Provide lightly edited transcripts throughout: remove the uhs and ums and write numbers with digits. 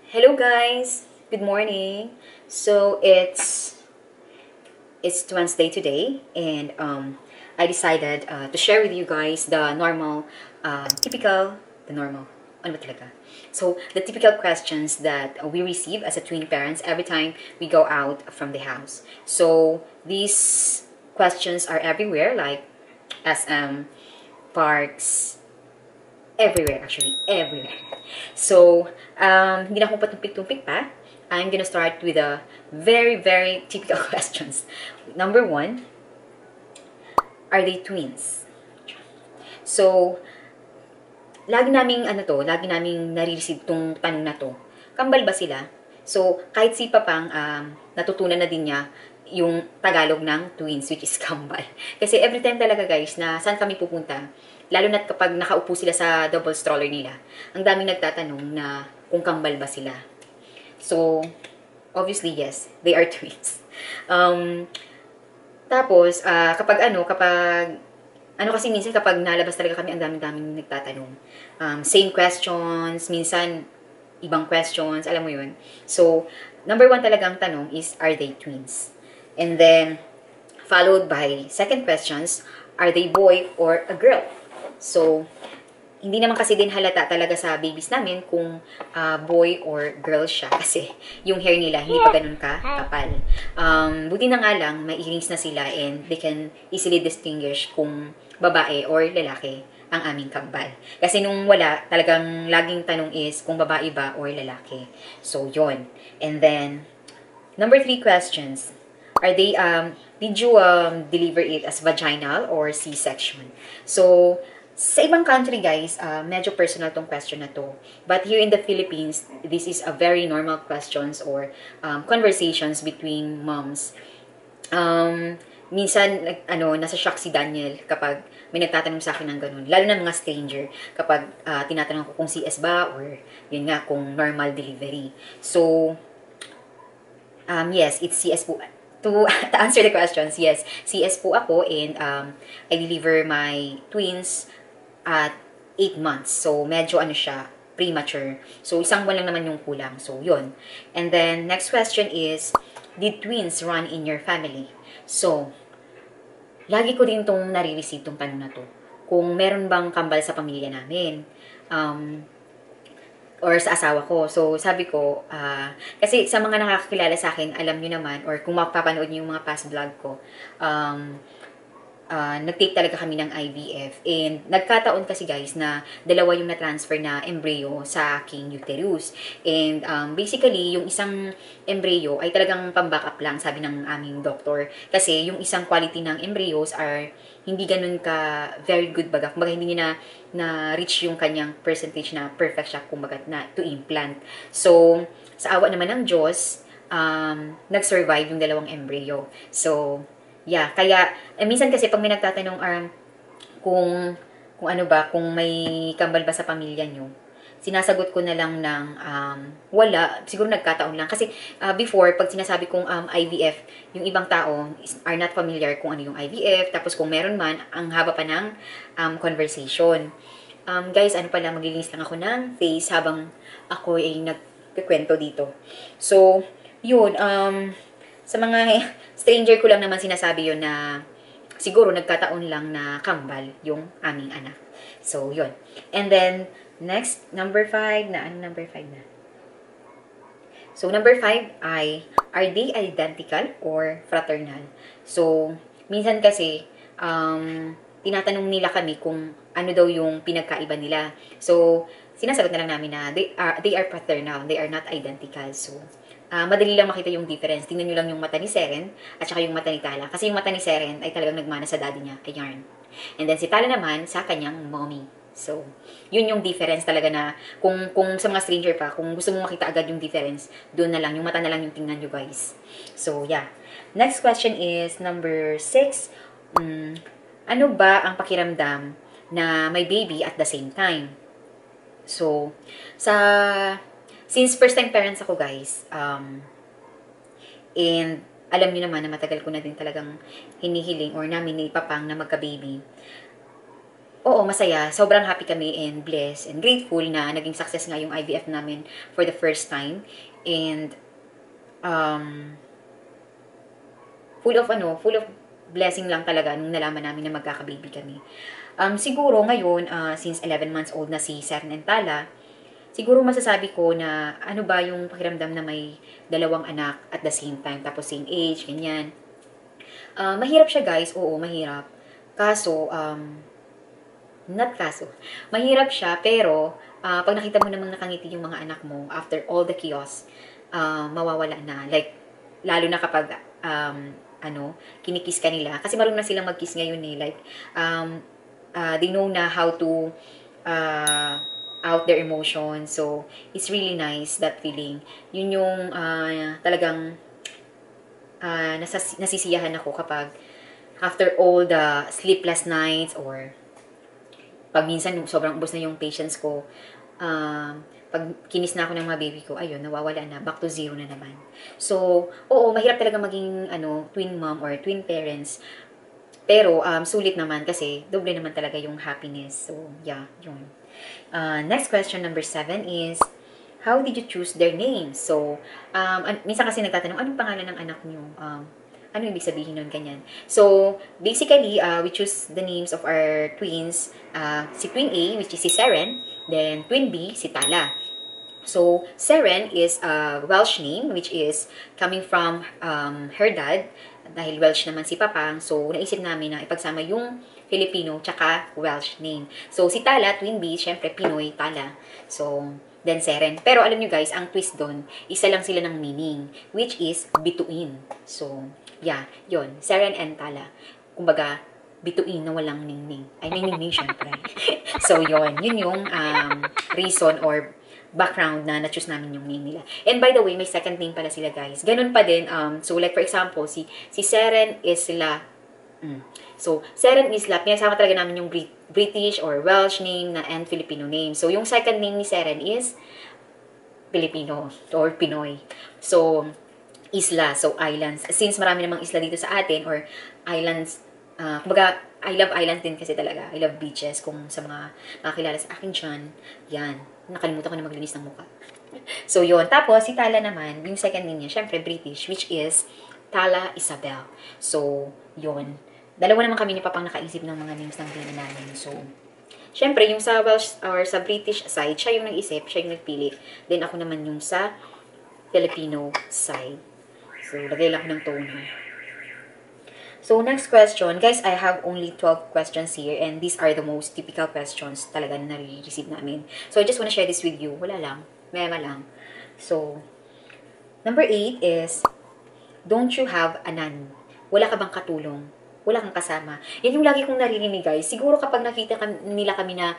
Hello guys, good morning. So it's Wednesday today, and I decided to share with you guys the normal, the normal, ano ba talaga? So the typical questions that we receive as a twin parents every time we go out from the house. So these questions are everywhere, like SM, parks, everywhere actually, everywhere. So, hindi na ako patumpik-tumpik pa. I'm gonna start with the very, very typical questions. Number one, are they twins? So, lagi naming nare-receive tong tanong na to. Kambal ba sila? So, kahit si Papang, natutunan na din niya yung Tagalog ng twins, which is kambal. Kasi every time talaga guys, na saan kami pupunta, lalo na kapag nakaupo sila sa double stroller nila, ang daming nagtatanong na kung kambal ba sila. So, obviously yes, they are twins. Tapos, kasi minsan kapag nalabas talaga kami, ang daming nagtatanong. Same questions, minsan ibang questions, alam mo yun. So, number one talagang tanong is, are they twins? And then, followed by second questions, are they boy or a girl? So, hindi naman kasi din halata talaga sa babies namin kung boy or girl siya kasi yung hair nila hindi pa ganun ka kapal. Buti na nga lang, may earrings na sila and they can easily distinguish kung babae or lalaki ang aming kambal. Kasi nung wala, talagang laging tanong is kung babae ba or lalaki. So, yon. And then, number 3 questions. Are they, did you deliver it as vaginal or C-section? So, sa ibang country guys, medyo personal tong question na to. But here in the Philippines, this is a very normal questions or conversations between moms. Minsan, nasa shock si Daniel kapag may nagtatanong sa akin ng ganun. Lalo na mga stranger, kapag tinatanong ko kung CS ba or yun nga, kung normal delivery. So, yes, it's CS po. To answer the questions, yes, CS po ako and I deliver my twins at 8 months. So, medyo siya, premature. So, isang buwan lang naman yung kulang. So, yun. And then, next question is, did twins run in your family? So, lagi ko din tong nare-receive tong tanong na to. Kung meron bang kambal sa pamilya namin. Or sa asawa ko. So, sabi ko, kasi sa mga nakakakilala sa akin, alam nyo naman, or kung mapapanood nyo yung mga past vlog ko, nag-take talaga kami ng IVF. And nagkataon kasi guys na dalawa yung na-transfer na embryo sa aking uterus. And basically, yung isang embryo ay talagang pang-backup lang, sabi ng aming doctor. Kasi yung isang quality ng embryos are hindi ganun ka very good baga. Kumbaga hindi niya na reach yung kanyang percentage na perfect siya kumbaga na to implant. So, sa awa naman ng Diyos, nag-survive yung dalawang embryo. So, yeah, kaya minsan kasi pag may nagtatanong kung kung may kambal ba sa pamilya nyo, sinasagot ko na lang ng wala, siguro nagkataon lang. Kasi before, pag sinasabi kong IVF, yung ibang tao are not familiar kung ano yung IVF. Tapos kung meron man, ang haba pa ng conversation. Guys, maglilinis lang ako ng face habang ako ay nagkikwento dito. So, yun, sa mga stranger ko lang naman sinasabi yun na siguro nagkataon lang na kambal yung aming anak. So, yun. And then, next, number 5 na. Ano number 5 na? So, number 5 ay, are they identical or fraternal? So, minsan kasi, tinatanong nila kami kung ano daw yung pinagkaiba nila. So, sinasagot na lang namin na they are fraternal, they are not identical. So, madali lang makita yung difference. Tingnan nyo lang yung mata ni Seren at saka yung mata ni Tala. Kasi yung mata ni Seren ay talagang nagmana sa daddy niya, ayan. And then si Tala naman sa kanyang mommy. So, yun yung difference talaga na kung sa mga stranger pa, kung gusto mong makita agad yung difference, doon na lang, yung mata na lang yung tingnan nyo guys. So, yeah. Next question is number 6. Ano ba ang pakiramdam na may baby at the same time? So, since first time parents ako guys, and alam niyo naman na matagal ko na din talagang hinihiling or namin ni Papang na magka-baby. Oo, masaya. Sobrang happy kami and blessed and grateful na naging success nga yung IVF namin for the first time. And um, full of blessing lang talaga nung nalaman namin na magkaka-baby kami. Siguro ngayon, since 11 months old na si Seren and Tala, siguro masasabi ko na ano ba yung pakiramdam na may dalawang anak at the same time, tapos same age, ganyan. Mahirap siya guys, oo, mahirap. Kaso, not kaso, mahirap siya, pero pag nakita mo namang nakangiti yung mga anak mo after all the chaos, mawawala na. Like, lalo na kapag, kinikiss ka nila. Kasi marunong na silang mag-kiss ngayon eh. Like, they know na how to out their emotions. So, it's really nice, that feeling. Yun yung talagang nasisiyahan ako kapag after all the sleepless nights, or pag minsan sobrang ubos na yung patience ko, pag kinis na ako ng mga baby ko, ayun, nawawala na, back to zero na naman. So, oo, mahirap talaga maging twin mom or twin parents. Pero, sulit naman kasi doble naman talaga yung happiness. So, yeah, yun. Next question, number 7 is, how did you choose their names? So, minsan kasi nagtatanong, anong pangalan ng anak niyo? Ano ibig sabihin nun, ganyan. So, basically, we choose the names of our twins. Si Twin A, which is si Seren, then Twin B, si Tala. So, Seren is a Welsh name, which is coming from her dad. Dahil Welsh naman si Papang, so naisip namin na ipagsama yung Filipino tsaka Welsh name. So, si Tala, Twin B, syempre Pinoy, Tala. So, then Seren. Pero alam nyo guys, ang twist doon, isa lang sila ng meaning, which is bituin. So, yeah, yon, Seren and Tala. Kumbaga, bituin na walang ningning. Ay, may ningning syempre. So, yun yung reason or background na na-choose namin yung name nila. And by the way, may second name pala sila guys. Ganun pa din. So, like for example, si Seren Isla. So, Seren Isla, pinagsama talaga namin yung British or Welsh name na and Filipino name. So, yung second name ni Seren is Filipino or Pinoy. So, isla, so islands. Since marami namang isla dito sa atin or islands, kumbaga, I love islands din kasi talaga. I love beaches. Kung sa mga nakakilala sa akin dyan, yan. Nakalimutan ko na maglinis ng mukha. So, yun. Tapos, si Tala naman, yung second name niya, syempre British, which is Tala Isabel. So, yun. Dalawa naman kami ni Papang nakaisip ng mga names ng baby namin. So, syempre, yung sa Welsh or sa British side, siya yung nag-isip, siya yung nagpili. Then, ako naman yung sa Filipino side. So, lagay lang ko ng toner. So, next question. Guys, I have only 12 questions here and these are the most typical questions talaga na nare-receive namin. So, I just wanna share this with you. Wala lang. Mema lang. So, number 8 is, don't you have a nanny? Wala ka bang katulong? Wala kang kasama. Yan yung lagi kong naririnig guys. Siguro kapag nakita nila kami na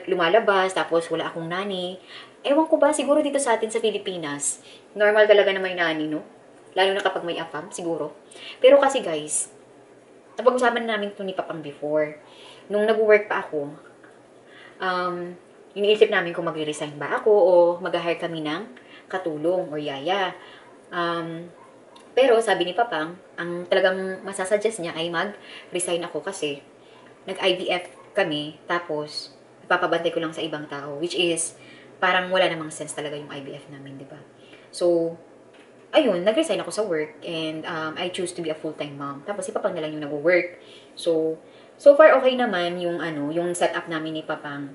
lumalabas, tapos wala akong nanny, ewan ko ba, siguro dito sa atin sa Pilipinas, normal talaga na may nanny, no? Lalo na kapag may afam, siguro. Pero kasi guys, napag-usapan namin ito ni Papang before. Nung nag-work pa ako, iniisip namin kung mag-resign ba ako o mag-hire kami ng katulong or yaya. Pero sabi ni Papang, ang talagang masasuggest niya ay mag-resign ako kasi nag-IVF kami, tapos ipapabantay ko lang sa ibang tao, which is parang wala namang sense talaga yung IVF namin, di ba? So, ayun, nag-resign ako sa work and I choose to be a full-time mom. Tapos si Papang na lang yung nag-work. So far okay naman yung yung setup namin ni Papang.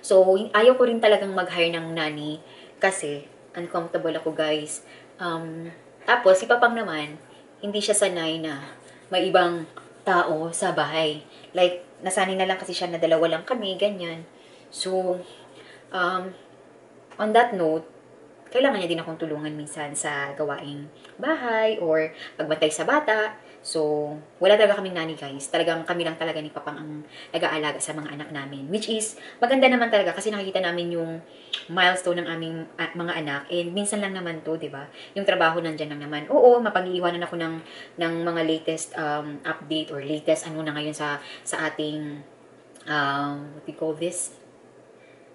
So, ayaw ko rin talagang mag-hire ng nanny kasi uncomfortable ako, guys. Tapos si Papang naman, hindi siya sanay na may ibang tao sa bahay. Like, nasanay na lang kasi siya na dalawa lang kami, ganyan. So, on that note, kailangan niya din akong tulungan minsan sa gawaing bahay or pagbantay sa bata. So, wala talaga kaming nanny guys. Talagang kami lang talaga ni Papang ang nag-aalaga sa mga anak namin. Which is, maganda naman talaga kasi nakikita namin yung milestone ng aming mga anak. And minsan lang naman to, di ba? Yung trabaho nandyan lang naman. Oo, mapag-iiwanan ako ng mga latest update or latest ano na ngayon sa ating, what we call this?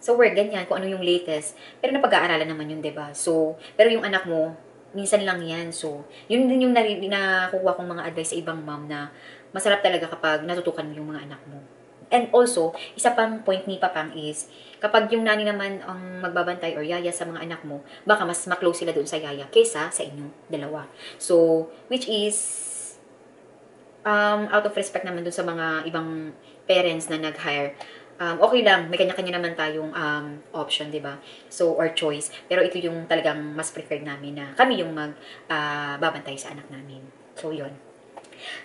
So, work, ganyan, kung ano yung latest. Pero napag-aaralan naman yun, diba? So, pero yung anak mo, minsan lang yan. So, yun din yung nakukuha kong mga advice sa ibang mom na masarap talaga kapag natutukan mo yung mga anak mo. And also, isa pang point ni Papang is, kapag yung nani naman ang magbabantay or yaya sa mga anak mo, baka mas maklose sila doon sa yaya kesa sa inyong dalawa. So, which is, out of respect naman doon sa mga ibang parents na nag-hire, okay lang, may kanya-kanya naman tayong option, di ba? So, or choice. Pero ito yung talagang mas preferred namin na kami yung babantay sa anak namin. So, yun.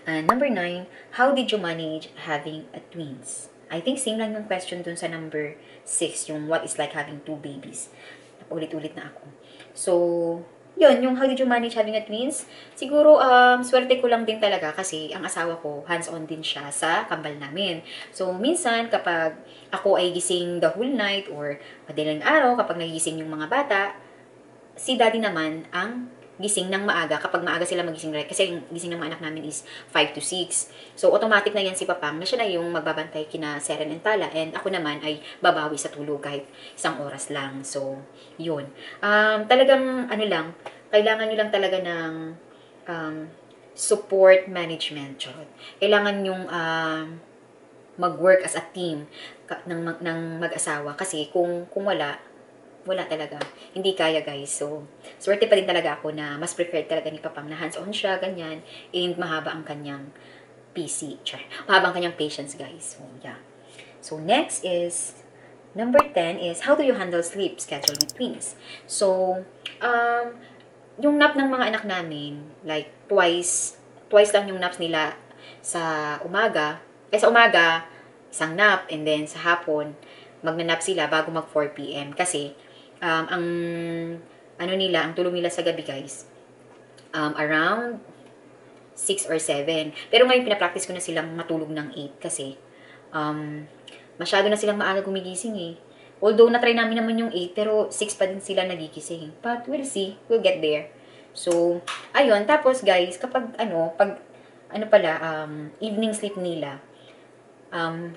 Number 9, how did you manage having a twins? I think same lang yung question dun sa number 6, yung what is like having 2 babies. Ulit-ulit na ako. So, yun, yung how did you manage having a twins? Siguro, swerte ko lang din talaga kasi ang asawa ko, hands-on din siya sa kambal namin. So, minsan, kapag ako ay gising the whole night or madaling araw, kapag nagising yung mga bata, si daddy naman ang gising ng maaga kapag maaga sila magising kasi yung gising ng mga anak namin is 5 to 6. So, automatic na yan si Papang na siya na yung magbabantay kina Seren and Tala and ako naman ay babawi sa tulog kahit 1 oras lang. So, yun. Talagang, lang, kailangan nyo lang talaga ng support management. Charot. Kailangan yung mag-work as a team ng mag-asawa kasi kung wala talaga. Hindi kaya, guys. So, swerte pa din talaga ako na mas preferred talaga ni Papang na hands-on siya, ganyan, and mahaba ang kanyang PC. Mahaba ang kanyang patience, guys. So, yeah. So, next is, number 10 is, how do you handle sleep schedule with twins? So, yung nap ng mga anak namin, like, twice lang yung naps nila sa umaga. Sa umaga, isang nap, and then sa hapon, magnanap sila bago mag 4 p.m. Kasi, ang tulog nila sa gabi, guys, around 6 or 7. Pero ngayon, pinapractice ko na silang matulog ng 8 kasi, masyado na silang maaga gumigising eh. Although, natry namin naman yung 8, pero 6 pa din sila nagigising. But, we'll see. We'll get there. So, ayun. Tapos, guys, kapag, evening sleep nila, ang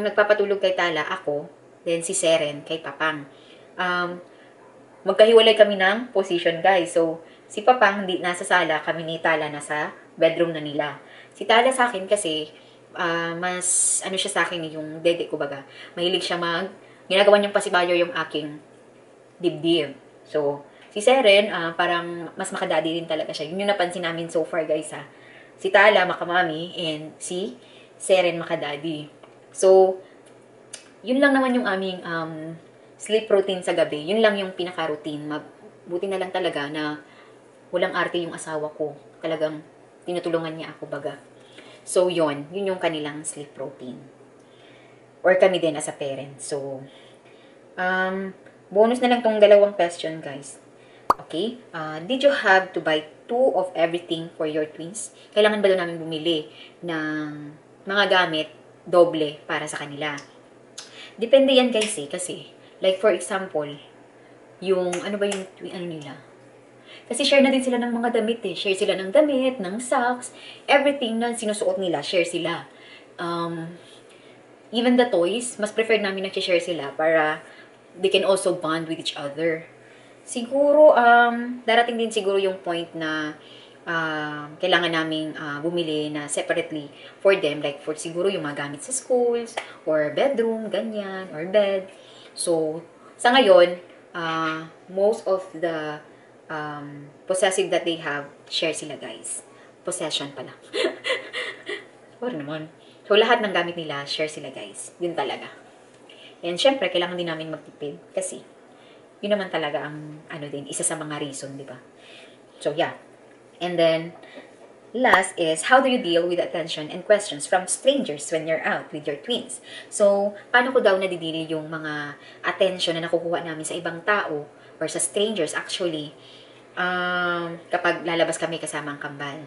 nagpapatulog kay Tala, ako, then si Seren, kay Papang. Magkahiwalay kami ng position, guys. So, si Papang hindi nasa sala, kami ni Tala nasa bedroom na nila. Si Tala sa akin kasi, mas, siya sa akin, yung dede ko baga. Mahilig siya ginagawa niyang pasibayo yung aking dibdib. So, si Seren, parang mas makadadi din talaga siya. Yun yung napansin namin so far, guys, ha. Si Tala, makamami, and si Seren, makadadi. So, yun lang naman yung aming sleep routine sa gabi. Yun lang yung pinaka-routine. Buti na lang talaga na walang arte yung asawa ko. Talagang tinutulungan niya ako baga. So, yun yung kanilang sleep routine. Or kami din as a parent. So, bonus na lang tong 2 question, guys. Okay? Did you have to buy 2 of everything for your twins? Kailangan ba daw namin bumili ng mga gamit doble para sa kanila? Depende yan, guys, kasi, like, for example, yung, nila? Kasi share na din sila ng mga damit, Share sila ng damit, ng socks, everything na sinusuot nila, share sila. Even the toys, mas preferred namin nag-share sila para they can also bond with each other. Siguro, darating din siguro yung point na kailangan naming bumili na separately for them, like for siguro yung mga gamit sa schools, or bedroom, ganyan, or bed. So, sa ngayon, most of the possessive that they have, share sila, guys. Possession pala. Or naman. So, lahat ng gamit nila, share sila, guys. Yun talaga. And syempre, kailangan din namin magtipid kasi yun naman talaga ang isa sa mga reason, di ba? So, yeah. And then, last is, how do you deal with attention and questions from strangers when you're out with your twins? So, paano ko daw nadidili yung mga attention na nakukuha namin sa ibang tao or sa strangers actually kapag lalabas kami kasama ang kambal?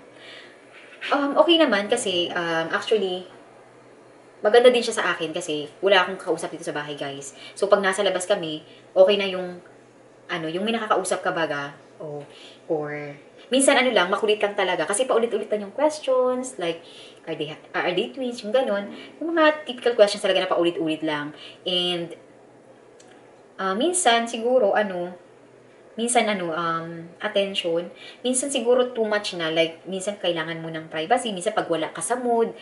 Okay naman kasi actually, maganda din siya sa akin kasi wala akong kausap dito sa bahay, guys. So, pag nasa labas kami, okay na yung yung may nakakausap ka baga, or minsan lang, makulit lang talaga. Kasi paulit-ulit lang yung questions, like, are they twins? Yung ganon. Yung mga typical questions talaga na paulit-ulit lang. And, minsan, siguro, minsan attention, minsan siguro too much na, like, minsan kailangan mo ng privacy, minsan pag wala ka sa mood,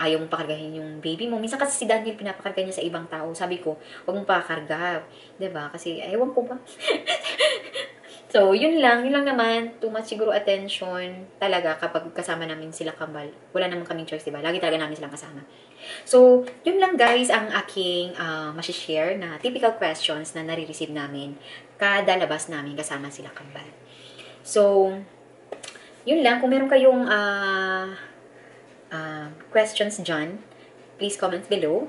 ayaw mong pakargahin yung baby mo. Minsan kasi si Daniel pinapakarga niya sa ibang tao. Sabi ko, huwag mong pakarga. 'Di ba? Kasi, ewan ko ba. So, yun lang naman, too much siguro attention talaga kapag kasama namin sila kambal. Wala naman kaming choice, diba? Lagi talaga namin silang kasama. So, yun lang guys ang aking masishare na typical questions na nare-receive namin kada labas namin kasama sila kambal. So, yun lang. Kung meron kayong questions dyan, please comment below.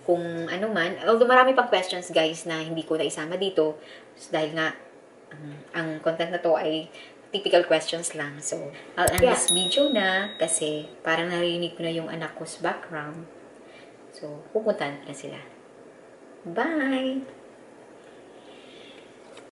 Kung ano man, although marami pang questions guys na hindi ko na isama dito dahil nga ang content na to ay typical questions lang. So, I'll end this video na kasi parang narinig ko na yung anak ko sa background. So, pupuntahan ko na sila. Bye!